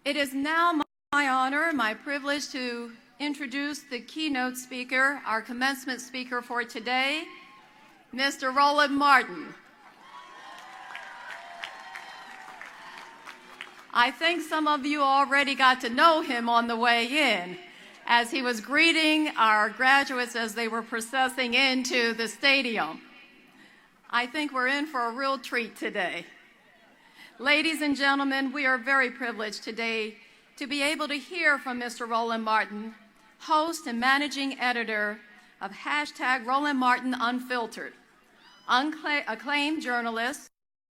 It is now my honor, my privilege to introduce the keynote speaker, our commencement speaker for today, Mr. Roland Martin. I think some of you already got to know him on the way in, as he was greeting our graduates as they were processing into the stadium. I think we're in for a real treat today. Ladies and gentlemen, we are very privileged today to be able to hear from Mr. Roland Martin, host and managing editor of #Roland Martin Unfiltered, acclaimed journalists,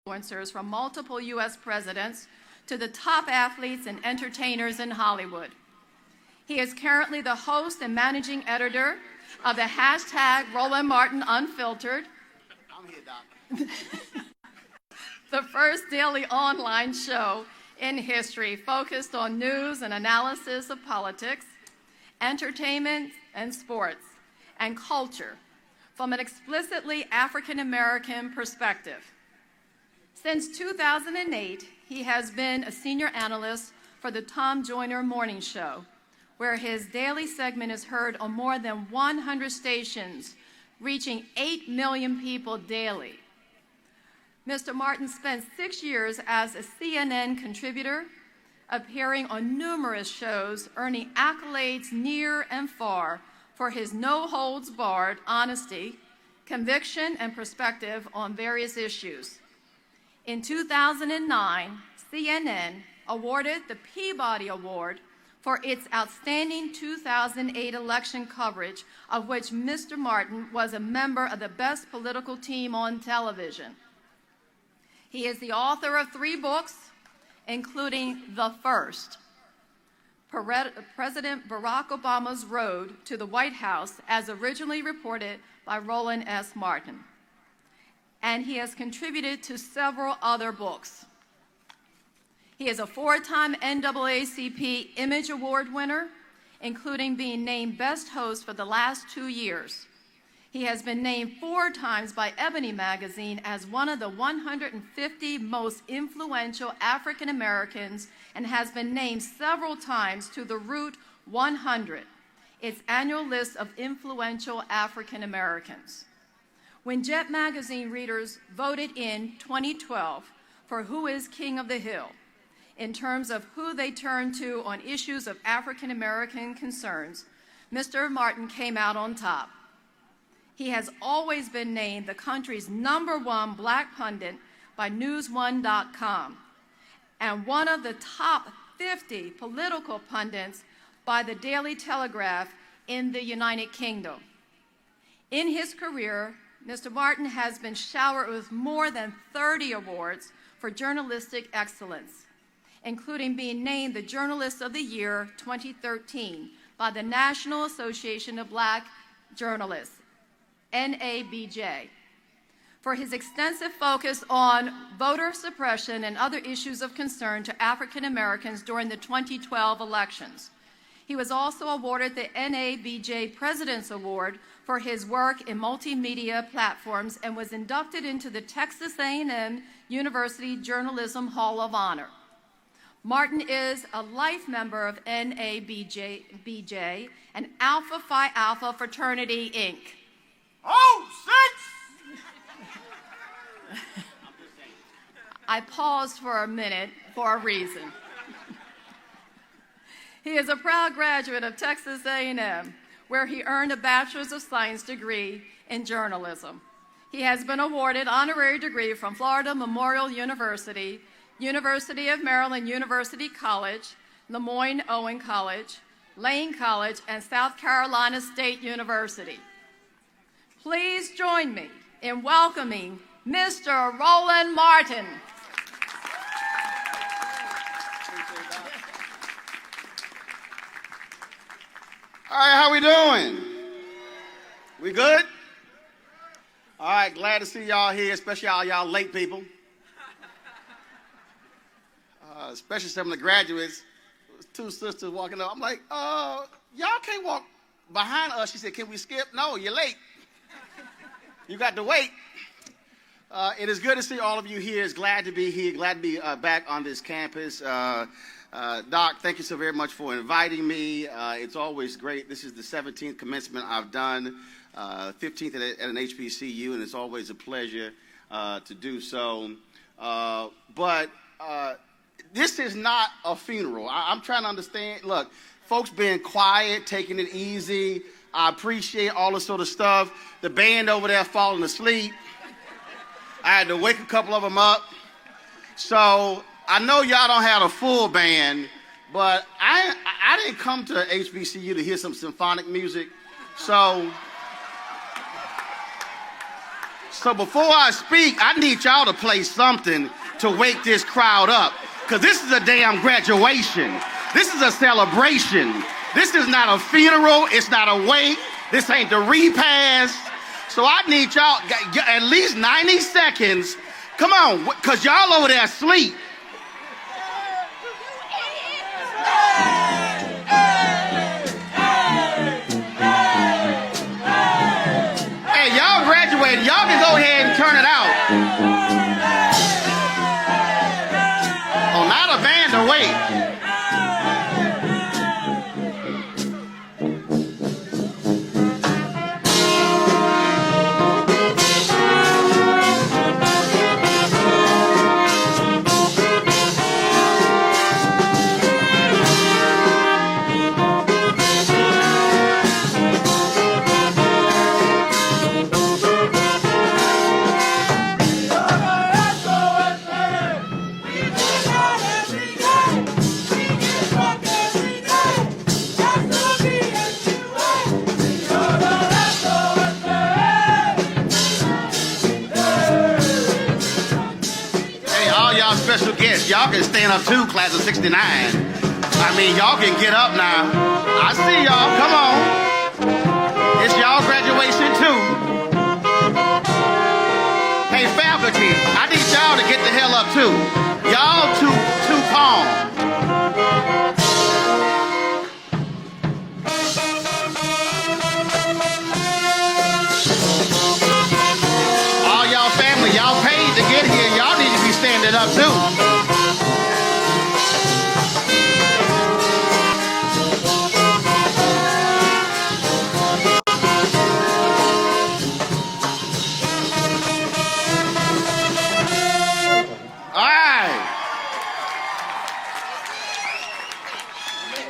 influencers from multiple U.S. presidents to the top athletes and entertainers in Hollywood. He is currently the host and managing editor of the #Roland Martin Unfiltered. I'm here, Doc. The first daily online show in history focused on news and analysis of politics, entertainment and sports, and culture from an explicitly African-American perspective. Since 2008, he has been a senior analyst for the Tom Joyner Morning Show, where his daily segment is heard on more than 100 stations, reaching 8 million people daily. Mr. Martin spent 6 years as a CNN contributor, appearing on numerous shows, earning accolades near and far for his no-holds-barred honesty, conviction, and perspective on various issues. In 2009, CNN awarded the Peabody Award for its outstanding 2008 election coverage, of which Mr. Martin was a member of the best political team on television. He is the author of 3 books, including the first, President Barack Obama's Road to the White House, as originally reported by Roland S. Martin. And he has contributed to several other books. He is a 4-time NAACP Image Award winner, including being named Best Host for the last 2 years. He has been named 4 times by Ebony magazine as one of the 150 most influential African Americans and has been named several times to the Root 100, its annual list of influential African Americans. When Jet magazine readers voted in 2012 for Who is King of the Hill, in terms of who they turned to on issues of African American concerns, Mr. Martin came out on top. He has always been named the country's #1 black pundit by News1.com and one of the top 50 political pundits by the Daily Telegraph in the United Kingdom. In his career, Mr. Martin has been showered with more than 30 awards for journalistic excellence, including being named the Journalist of the Year 2013 by the National Association of Black Journalists, NABJ, for his extensive focus on voter suppression and other issues of concern to African Americans during the 2012 elections. He was also awarded the NABJ President's Award for his work in multimedia platforms and was inducted into the Texas A&M University Journalism Hall of Honor. Martin is a life member of NABJ and Alpha Phi Alpha Fraternity, Inc. Oh, six! I paused for a minute for a reason. He is a proud graduate of Texas A&M, where he earned a Bachelor's of Science degree in journalism. He has been awarded honorary degree from Florida Memorial University, University of Maryland University College, Lemoyne Owen College, Lane College, and South Carolina State University. Please join me in welcoming Mr. Roland Martin. All right, how we doing? We good? All right, glad to see y'all here, especially all y'all late people. Especially some of the graduates. Two sisters walking up. I'm like, y'all can't walk behind us. She said, can we skip? No, you're late. You got to wait. It is good to see all of you here. It's glad to be here. Glad to be back on this campus. Doc, thank you so very much for inviting me. It's always great. This is the 17th commencement I've done, 15th at an HBCU, and it's always a pleasure to do so. But this is not a funeral. I'm trying to understand. Look, folks being quiet, taking it easy. I appreciate all this sort of stuff. The band over there falling asleep. I had to wake a couple of them up. So I know y'all don't have a full band, but I didn't come to HBCU to hear some symphonic music. So before I speak, I need y'all to play something to wake this crowd up, because this is a damn graduation. This is a celebration. This is not a funeral. It's not a wake. This ain't the repast. So I need y'all at least 90 seconds. Come on, because y'all over there asleep. Hey, y'all graduated. Y'all can go ahead and turn it out. Oh, not a band to wait. Special guests, y'all can stand up too, class of 69. I mean, y'all can get up now. I see y'all, come on. It's y'all graduation too. Hey, faculty, I need y'all to get the hell up too. Y'all too calm. All y'all family, y'all paid to get here. Y'all need to be standing up too.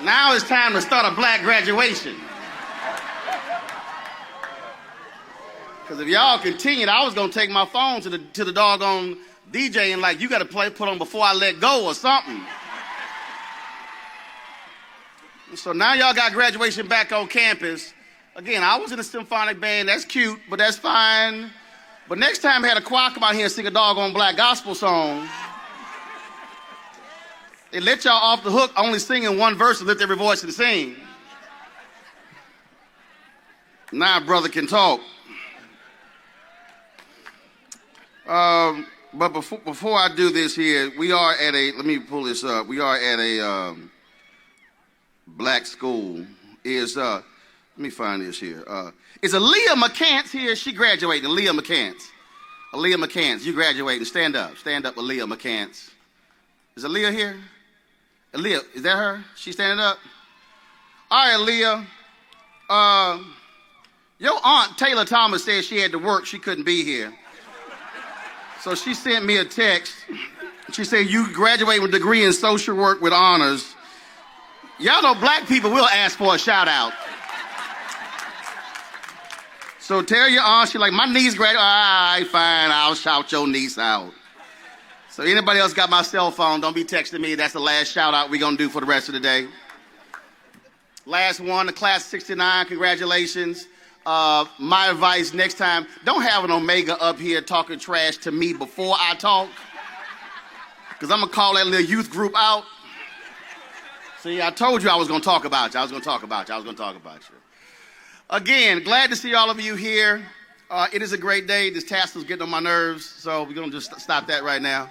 Now it's time to start a black graduation. Because if y'all continued, I was going to take my phone to the doggone DJ and like, you got to put on Before I Let Go or something. So now y'all got graduation back on campus. Again, I was in a symphonic band. That's cute, but that's fine. But next time I had a choir come out here and sing a doggone black gospel song. They let y'all off the hook only singing one verse and lift every voice and sing. Now brother can talk. But before I do this here, we are at a, let me pull this up. We are at a black school. Let me find this here. Is Aaliyah McCants here? She graduated. Aaliyah McCants. Aaliyah McCants, you graduating. Stand up. Stand up, Aaliyah McCants. Is Aaliyah here? Leah, is that her? She standing up? All right, Leah. Your aunt, Taylor Thomas, said she had to work. She couldn't be here. So she sent me a text. She said, you graduate with a degree in social work with honors. Y'all know black people will ask for a shout out. So tell your aunt, she's like, my niece graduated. All right, fine, I'll shout your niece out. So anybody else got my cell phone, don't be texting me. That's the last shout out we're going to do for the rest of the day. Last one, the class 69, congratulations. My advice next time, don't have an Omega up here talking trash to me before I talk. Because I'm going to call that little youth group out. See, I told you I was going to talk about you. Again, glad to see all of you here. It is a great day. This tassel's getting on my nerves, so we're going to just stop that right now.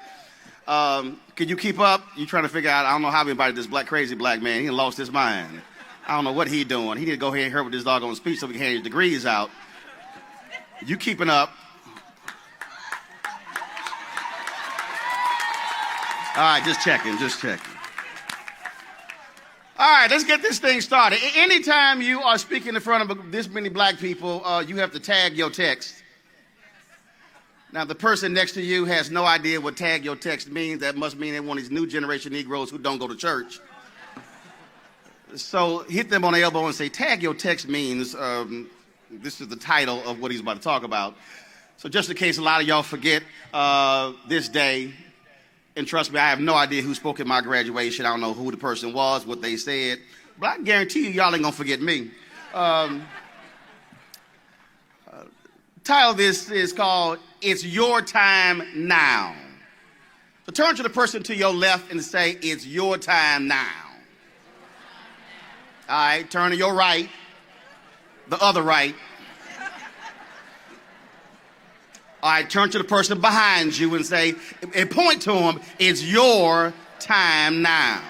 Can you keep up? You trying to figure out, I don't know how we invited this crazy black man. He lost his mind. I don't know what he doing. He need to go ahead and hurry with this doggone speech so we can hand his degrees out. You keeping up. All right, just checking. All right, let's get this thing started. Anytime you are speaking in front of this many black people, you have to tag your text. Now, the person next to you has no idea what tag your text means. That must mean they're one of these new generation Negroes who don't go to church. So hit them on the elbow and say, tag your text means, this is the title of what he's about to talk about. So just in case a lot of y'all forget this day, and trust me, I have no idea who spoke at my graduation. I don't know who the person was, what they said. But I guarantee you, y'all ain't going to forget me. Title of this is called, It's Your Time Now. So turn to the person to your left and say, it's your time now. All right, turn to your right, the other right. All right, turn to the person behind you and say, and point to him, it's your time now.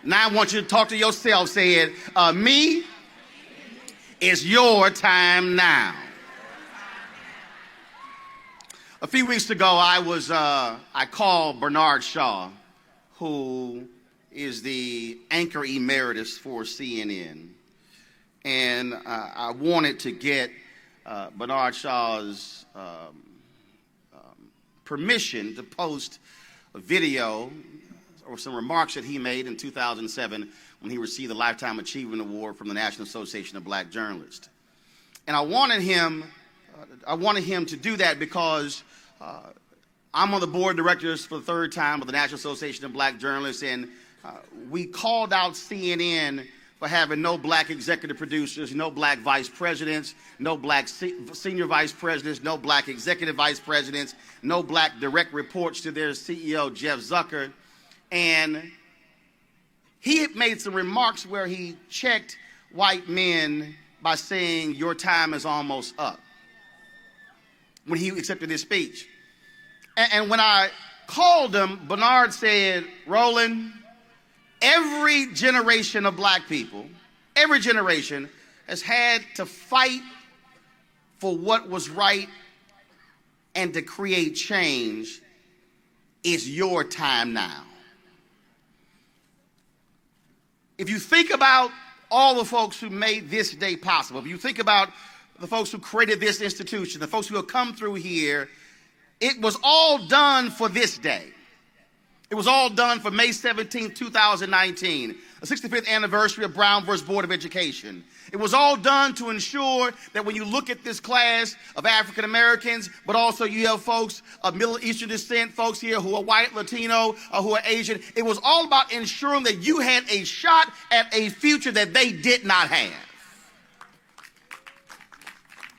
Now I want you to talk to yourself, say it, me, it's your time now. A few weeks ago, I called Bernard Shaw, who is the anchor emeritus for CNN. And I wanted to get Bernard Shaw's permission to post a video or some remarks that he made in 2007 when he received the Lifetime Achievement Award from the National Association of Black Journalists. And I wanted him to do that because I'm on the board of directors for the third time of the National Association of Black Journalists, and we called out CNN for having no black executive producers, no black vice presidents, no black senior vice presidents, no black executive vice presidents, no black direct reports to their CEO, Jeff Zucker. And he had made some remarks where he checked white men by saying, your time is almost up, when he accepted his speech. And when I called him, Bernard said, Roland, every generation of black people, every generation has had to fight for what was right and to create change. It's your time now. If you think about all the folks who made this day possible, if you think about the folks who created this institution, the folks who have come through here, it was all done for this day. It was all done for May 17, 2019, the 65th anniversary of Brown versus Board of Education. It was all done to ensure that when you look at this class of African Americans, but also you have folks of Middle Eastern descent, folks here who are white, Latino, or who are Asian, it was all about ensuring that you had a shot at a future that they did not have.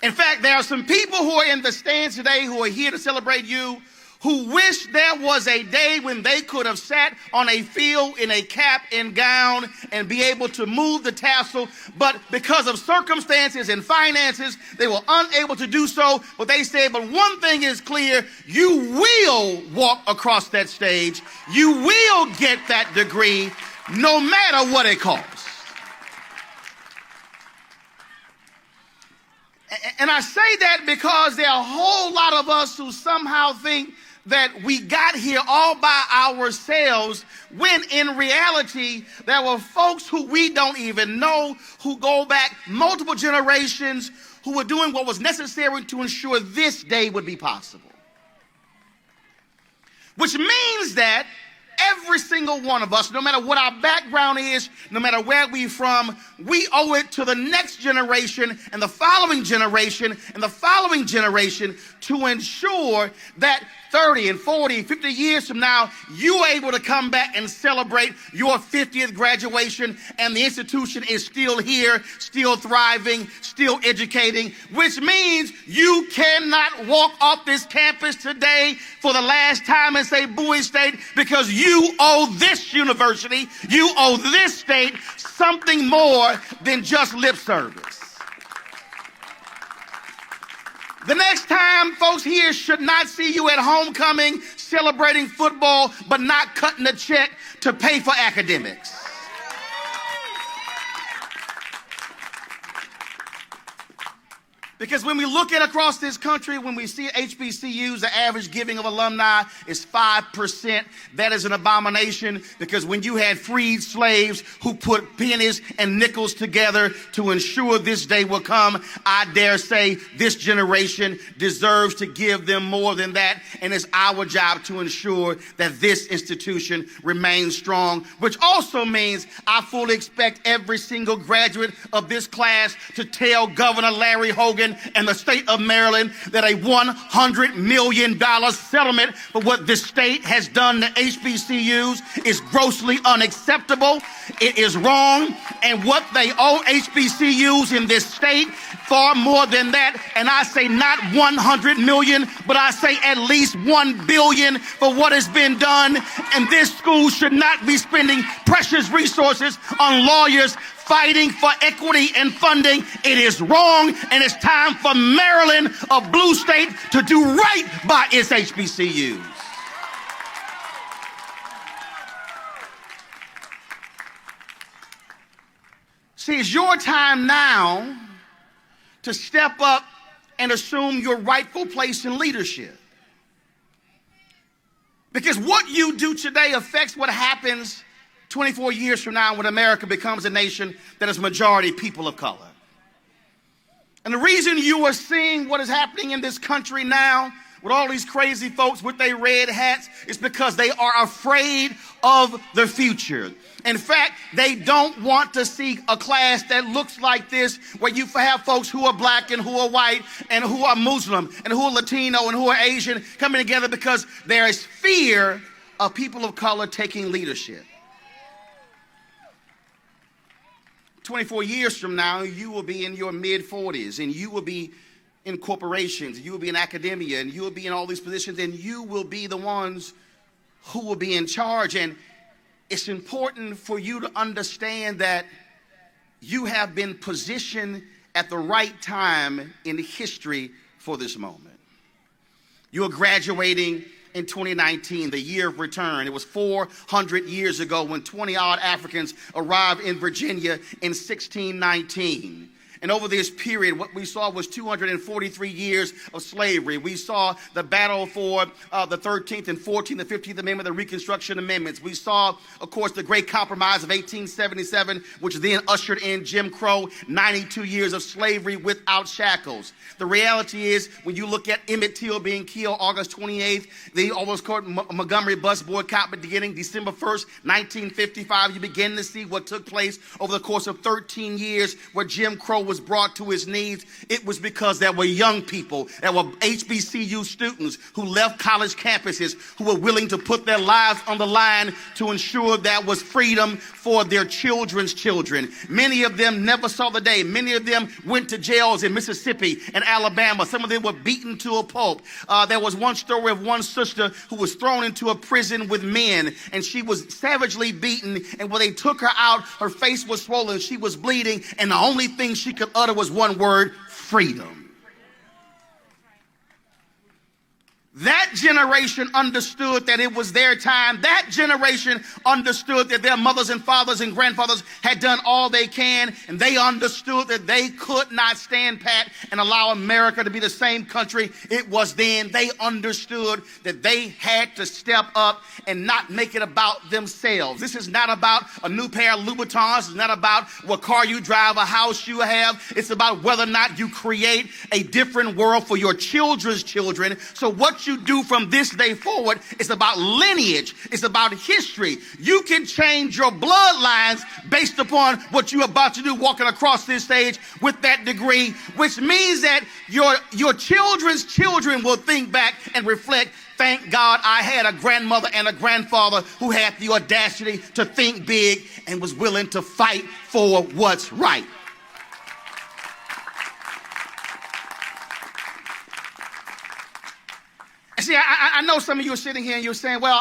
In fact, there are some people who are in the stands today who are here to celebrate you, who wish there was a day when they could have sat on a field in a cap and gown and be able to move the tassel, but because of circumstances and finances, they were unable to do so. But they said, but one thing is clear, you will walk across that stage, you will get that degree, no matter what it costs. And I say that because there are a whole lot of us who somehow think that we got here all by ourselves, when in reality there were folks who we don't even know, who go back multiple generations, who were doing what was necessary to ensure this day would be possible. Which means that every single one of us, no matter what our background is, no matter where we're from, we owe it to the next generation and the following generation and the following generation to ensure that 30 and 40, 50 years from now, you're able to come back and celebrate your 50th graduation, and the institution is still here, still thriving, still educating, which means you cannot walk off this campus today for the last time and say Bowie State, because you owe this university, you owe this state something more than just lip service. The next time folks here should not see you at homecoming celebrating football but not cutting a check to pay for academics. Because when we look at across this country, when we see HBCUs, the average giving of alumni is 5%. That is an abomination, because when you had freed slaves who put pennies and nickels together to ensure this day will come, I dare say this generation deserves to give them more than that. And it's our job to ensure that this institution remains strong, which also means I fully expect every single graduate of this class to tell Governor Larry Hogan and the state of Maryland that a $100 million settlement for what this state has done to HBCUs is grossly unacceptable. It is wrong. And what they owe HBCUs in this state, far more than that. And I say not 100 million, but I say at least 1 billion for what has been done. And this school should not be spending precious resources on lawyers fighting for equity and funding. It is wrong, and it's time for Maryland, a blue state, to do right by its HBCUs. See, it's your time now to step up and assume your rightful place in leadership. Because what you do today affects what happens 24 years from now when America becomes a nation that is majority people of color. And the reason you are seeing what is happening in this country now with all these crazy folks with their red hats is because they are afraid of the future. In fact, they don't want to see a class that looks like this, where you have folks who are black and who are white and who are Muslim and who are Latino and who are Asian coming together, because there is fear of people of color taking leadership. 24 years from now, you will be in your mid-40s, and you will be in corporations, you will be in academia, and you will be in all these positions, and you will be the ones who will be in charge. And it's important for you to understand that you have been positioned at the right time in history for this moment. You are graduating in 2019, the year of return. It was 400 years ago when 20-odd Africans arrived in Virginia in 1619. And over this period, what we saw was 243 years of slavery. We saw the battle for the 13th and 14th and 15th Amendment, the Reconstruction Amendments. We saw, of course, the Great Compromise of 1877, which then ushered in Jim Crow, 92 years of slavery without shackles. The reality is, when you look at Emmett Till being killed August 28th, the almost called Montgomery bus boycott beginning December 1st, 1955, you begin to see what took place over the course of 13 years where Jim Crow was brought to his knees. It was because there were young people, there were HBCU students who left college campuses, who were willing to put their lives on the line to ensure there was freedom for their children's children. Many of them never saw the day. Many of them went to jails in Mississippi and Alabama. Some of them were beaten to a pulp. There was one story of one sister who was thrown into a prison with men, and she was savagely beaten, and when they took her out, her face was swollen, she was bleeding, and the only thing she could utter was one word: freedom. That generation understood that it was their time. That generation understood that their mothers and fathers and grandfathers had done all they can, and they understood that they could not stand pat and allow America to be the same country it was then. They understood that they had to step up and not make it about themselves. This is not about a new pair of Louboutins. It's not about what car you drive, a house you have. It's about whether or not you create a different world for your children's children. So what you do from this day forward is about lineage. It's about history. You can change your bloodlines based upon what you're about to do walking across this stage with that degree, which means that your children's children will think back and reflect, thank God I had a grandmother and a grandfather who had the audacity to think big and was willing to fight for what's right. See, I know some of you are sitting here and you're saying, well,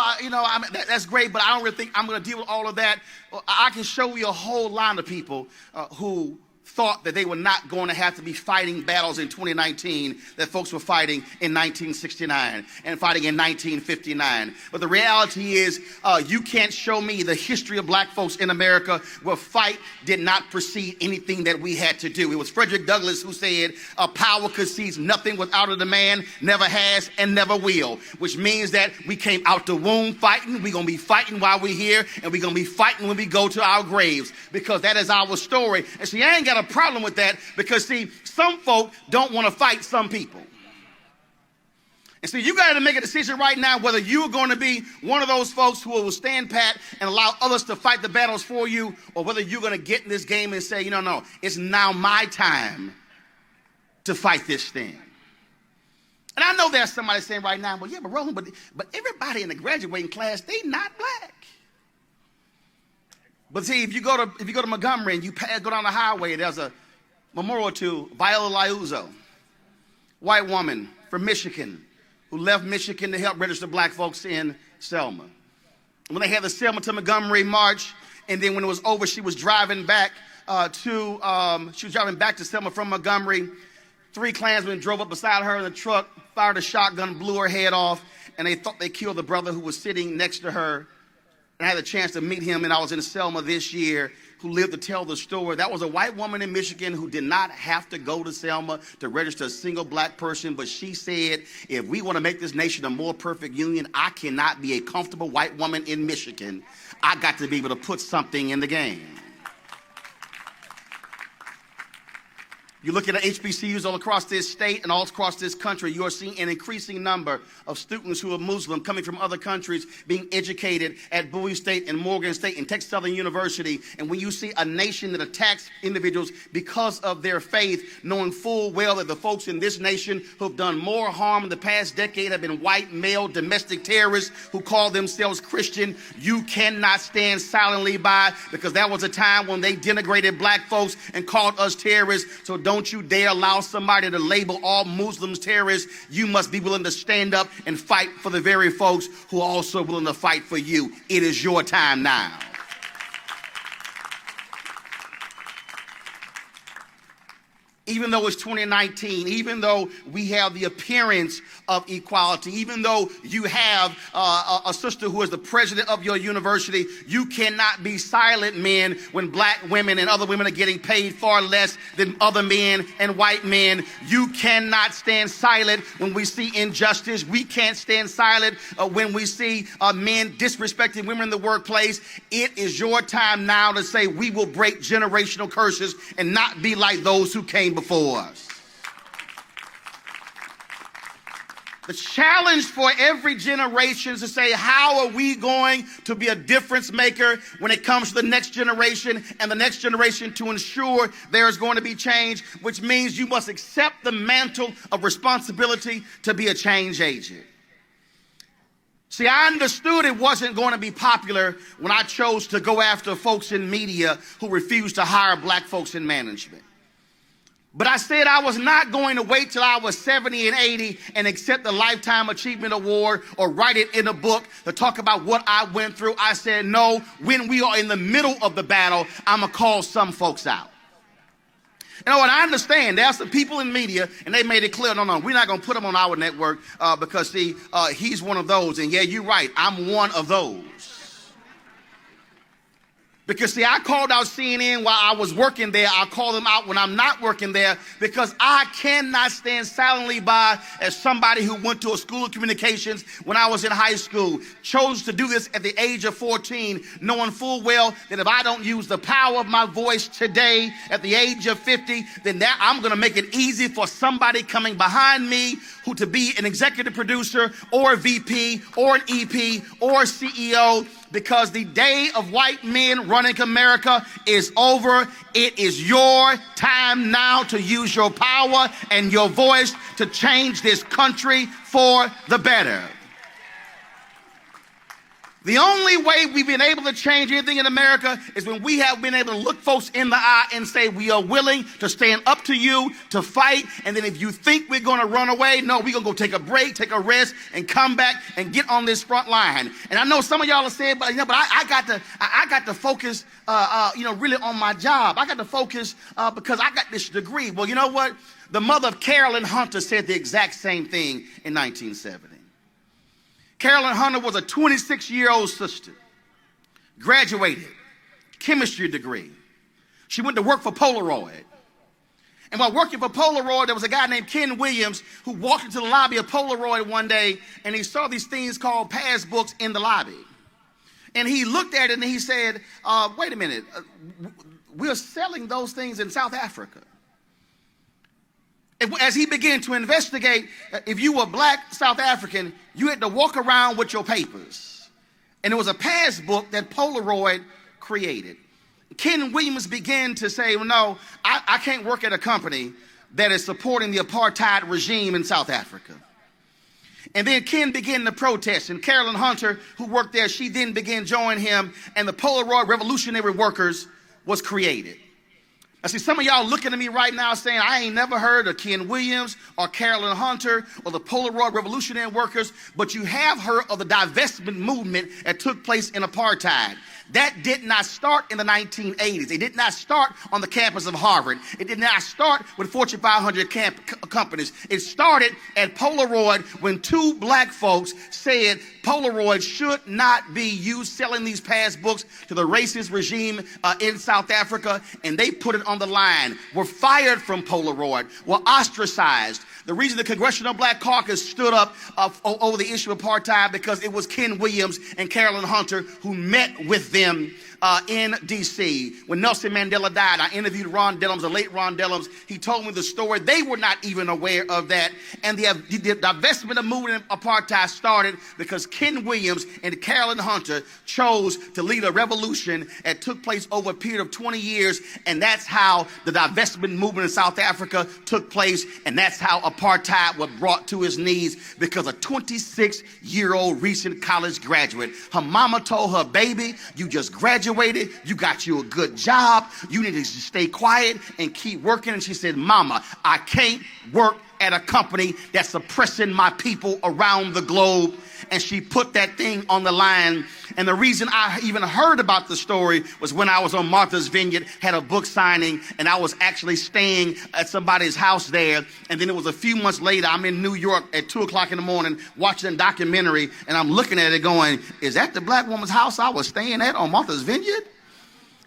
that's great, but I don't really think I'm going to deal with all of that. Well, I can show you a whole line of people who thought that they were not going to have to be fighting battles in 2019 that folks were fighting in 1969 and fighting in 1959. But the reality is you can't show me the history of black folks in America where fight did not precede anything that we had to do. It was Frederick Douglass who said, power concedes nothing without a demand, never has and never will, which means that we came out the womb fighting. We're going to be fighting while we're here, and we're going to be fighting when we go to our graves, because that is our story. And see, I ain't got a problem with that, because see, some folk don't want to fight some people. And so you got to make a decision right now whether you're going to be one of those folks who will stand pat and allow others to fight the battles for you, or whether you're going to get in this game and say, no, it's now my time to fight this thing. And I know there's somebody saying right now, well, yeah, but Roland, but everybody in the graduating class, they not black. But see, if you go to Montgomery and you go down the highway, there's a memorial to Viola Liuzzo, white woman from Michigan who left Michigan to help register black folks in Selma. When they had the Selma to Montgomery march, and then when it was over, she was driving back to Selma from Montgomery. 3 Klansmen drove up beside her in the truck, fired a shotgun, blew her head off, and they thought they killed the brother who was sitting next to her. And I had a chance to meet him, and I was in Selma this year, who lived to tell the story. That was a white woman in Michigan who did not have to go to Selma to register a single black person, but she said, if we want to make this nation a more perfect union, I cannot be a comfortable white woman in Michigan. I got to be able to put something in the game. You look at the HBCUs all across this state and all across this country, you are seeing an increasing number of students who are Muslim coming from other countries being educated at Bowie State and Morgan State and Texas Southern University. And when you see a nation that attacks individuals because of their faith, knowing full well that the folks in this nation who have done more harm in the past decade have been white, male, domestic terrorists who call themselves Christian, you cannot stand silently by, because that was a time when they denigrated black folks and called us terrorists. So don't you dare allow somebody to label all Muslims terrorists. You must be willing to stand up and fight for the very folks who are also willing to fight for you. It is your time now. Even though it's 2019, even though we have the appearance of equality, even though you have a sister who is the president of your university, you cannot be silent, men, when black women and other women are getting paid far less than other men and white men. You cannot stand silent when we see injustice. We can't stand silent when we see men disrespecting women in the workplace. It is your time now to say we will break generational curses and not be like those who came before us. The challenge for every generation is to say, how are we going to be a difference maker when it comes to the next generation and the next generation, to ensure there is going to be change, which means you must accept the mantle of responsibility to be a change agent. See, I understood it wasn't going to be popular when I chose to go after folks in media who refused to hire black folks in management. But I said I was not going to wait till I was 70 and 80 and accept the Lifetime Achievement Award or write it in a book to talk about what I went through. I said, no, when we are in the middle of the battle, I'm going to call some folks out. You know, and I understand there's some people in media, and they made it clear, no, we're not going to put him on our network because, see, he's one of those. And, yeah, you're right. I'm one of those. Because, see, I called out CNN while I was working there. I call them out when I'm not working there because I cannot stand silently by as somebody who went to a school of communications when I was in high school, chose to do this at the age of 14, knowing full well that if I don't use the power of my voice today at the age of 50, then I'm going to make it easy for somebody coming behind me who to be an executive producer or a VP or an EP or a CEO, because the day of white men running America is over. It is your time now to use your power and your voice to change this country for the better. The only way we've been able to change anything in America is when we have been able to look folks in the eye and say we are willing to stand up to you, to fight, and then if you think we're going to run away, no, we're going to go take a break, take a rest, and come back and get on this front line. And I know some of y'all are saying, but I got to focus, really on my job. I got to focus because I got this degree. Well, you know what? The mother of Carolyn Hunter said the exact same thing in 1970. Carolyn Hunter was a 26-year-old sister, graduated, chemistry degree. She went to work for Polaroid. And while working for Polaroid, there was a guy named Ken Williams who walked into the lobby of Polaroid one day, and he saw these things called passbooks in the lobby. And he looked at it and he said, wait a minute, we're selling those things in South Africa. As he began to investigate, if you were black South African, you had to walk around with your papers. And it was a passbook that Polaroid created. Ken Williams began to say, well, no, I can't work at a company that is supporting the apartheid regime in South Africa. And then Ken began to protest, and Carolyn Hunter, who worked there, she then began joining him, and the Polaroid Revolutionary Workers was created. I see some of y'all looking at me right now saying, I ain't never heard of Ken Williams or Carolyn Hunter or the Polaroid Revolutionary Workers, but you have heard of the divestment movement that took place in apartheid. That did not start in the 1980s. It did not start on the campus of Harvard. It did not start with Fortune 500 companies. It started at Polaroid when two black folks said Polaroid should not be used selling these passbooks to the racist regime in South Africa, and they put it on the line. Were fired from Polaroid, were ostracized. The reason the Congressional Black Caucus stood up over the issue of apartheid because it was Ken Williams and Carolyn Hunter who met with them in D.C. When Nelson Mandela died, I interviewed Ron Dellums, the late Ron Dellums. He told me the story. They were not even aware of that. And the divestment of movement of apartheid started because Ken Williams and Carolyn Hunter chose to lead a revolution that took place over a period of 20 years. And that's how the divestment movement in South Africa took place. And that's how apartheid was brought to its knees, because a 26-year-old recent college graduate, her mama told her, baby, you just graduated. You got you a good job. You need to stay quiet and keep working. And she said, Mama, I can't work at a company that's suppressing my people around the globe. And she put that thing on the line. And the reason I even heard about the story was when I was on Martha's Vineyard, had a book signing, and I was actually staying at somebody's house there. And then it was a few months later, I'm in New York at 2 o'clock in the morning watching a documentary, and I'm looking at it going, is that the black woman's house I was staying at on Martha's Vineyard?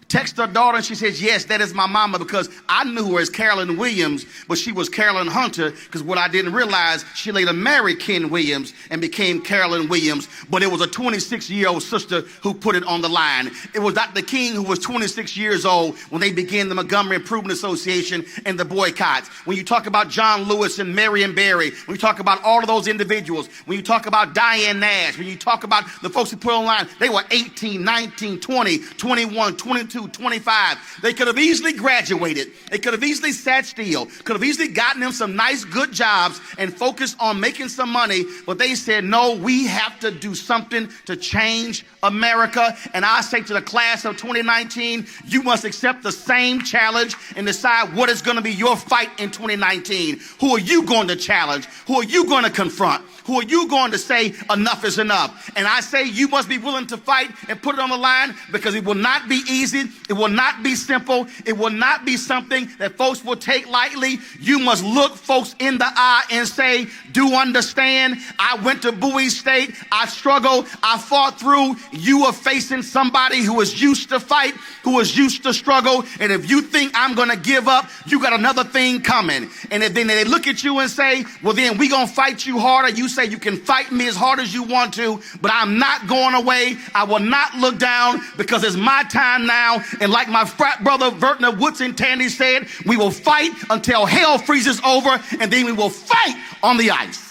Text her daughter, and she says, yes, that is my mama, because I knew her as Carolyn Williams, but she was Carolyn Hunter, because what I didn't realize, she later married Ken Williams and became Carolyn Williams, but it was a 26-year-old sister who put it on the line. It was Dr. King, who was 26 years old when they began the Montgomery Improvement Association and the boycotts. When you talk about John Lewis and Marion Barry, when you talk about all of those individuals, when you talk about Diane Nash, when you talk about the folks who put online, they were 18, 19, 20, 21, 22, 25. They could have easily graduated. They could have easily sat still, could have easily gotten them some nice, good jobs and focused on making some money. But they said, no, we have to do something to change America. And I say to the class of 2019, you must accept the same challenge and decide what is going to be your fight in 2019. Who are you going to challenge? Who are you going to confront? who are you going to say enough is enough? And I say you must be willing to fight and put it on the line, because it will not be easy. It will not be simple. It will not be something that folks will take lightly. You must look folks in the eye and say, do understand, I went to Bowie State. I struggled. I fought through. You are facing somebody who is used to fight, who is used to struggle. And if you think I'm going to give up, you got another thing coming. And if then they look at you and say, well, then we going to fight you harder. You say you can fight me as hard as you want to, but I'm not going away. I will not look down, because it's my time now. And like my frat brother Vertner Woodson Tandy said, we will fight until hell freezes over, and then we will fight on the ice.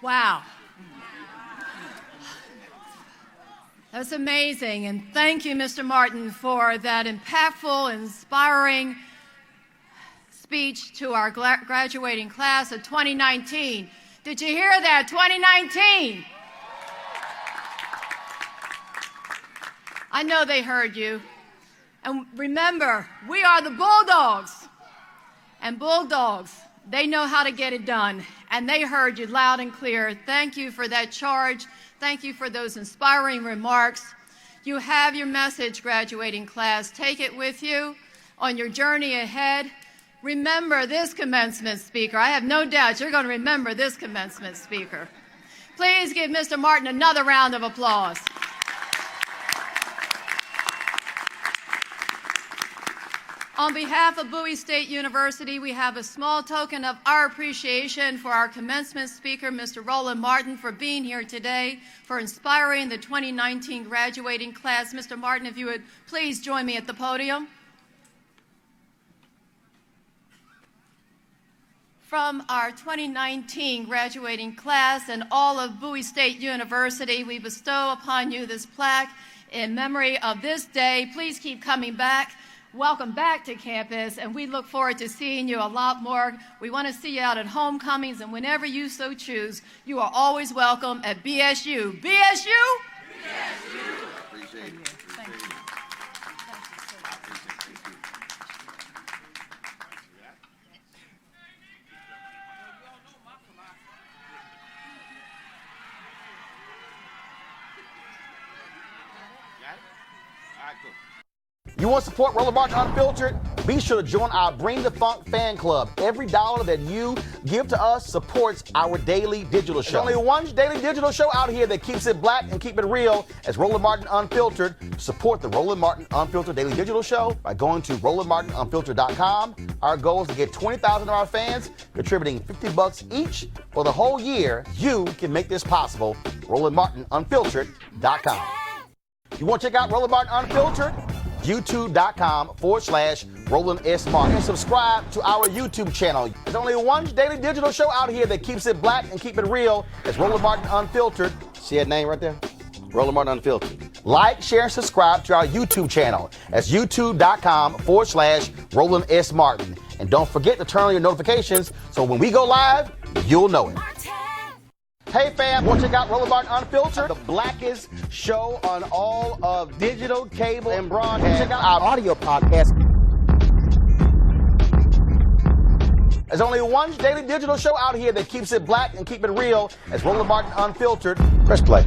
Wow. That was amazing. And thank you, Mr. Martin, for that impactful, inspiring speech to our graduating class of 2019. Did you hear that? 2019. I know they heard you. And remember, we are the Bulldogs. And Bulldogs, they know how to get it done. And they heard you loud and clear. Thank you for that charge. Thank you for those inspiring remarks. You have your message, graduating class. Take it with you on your journey ahead. Remember this commencement speaker. I have no doubt you're going to remember this commencement speaker. Please give Mr. Martin another round of applause. On behalf of Bowie State University, we have a small token of our appreciation for our commencement speaker, Mr. Roland Martin, for being here today, for inspiring the 2019 graduating class. Mr. Martin, if you would please join me at the podium. From our 2019 graduating class and all of Bowie State University, we bestow upon you this plaque in memory of this day. Please keep coming back. Welcome back to campus, and we look forward to seeing you a lot more. We want to see you out at homecomings, and whenever you so choose, you are always welcome at BSU. BSU? BSU! Appreciate it. Thank you. You want to support Roland Martin Unfiltered? Be sure to join our Bring the Funk fan club. Every dollar that you give to us supports our daily digital show. There's only one daily digital show out here that keeps it black and keep it real as Roland Martin Unfiltered. Support the Roland Martin Unfiltered daily digital show by going to RolandMartinUnfiltered.com. Our goal is to get 20,000 of our fans contributing $50 each for the whole year. You can make this possible. RolandMartinUnfiltered.com. You want to check out Roland Martin Unfiltered? YouTube.com/Roland S. Martin. And subscribe to our YouTube channel. There's only one daily digital show out here that keeps it black and keep it real. It's Roland Martin Unfiltered. See that name right there? Roland Martin Unfiltered. Like, share, and subscribe to our YouTube channel. That's YouTube.com/Roland S. Martin. And don't forget to turn on your notifications so when we go live, you'll know it. Hey fam, want to check out Roland Martin Unfiltered? The blackest show on all of digital, cable, and broadcast. Check out our audio podcast. There's only one daily digital show out here that keeps it black and keep it real. It's Roland Martin Unfiltered. Press play.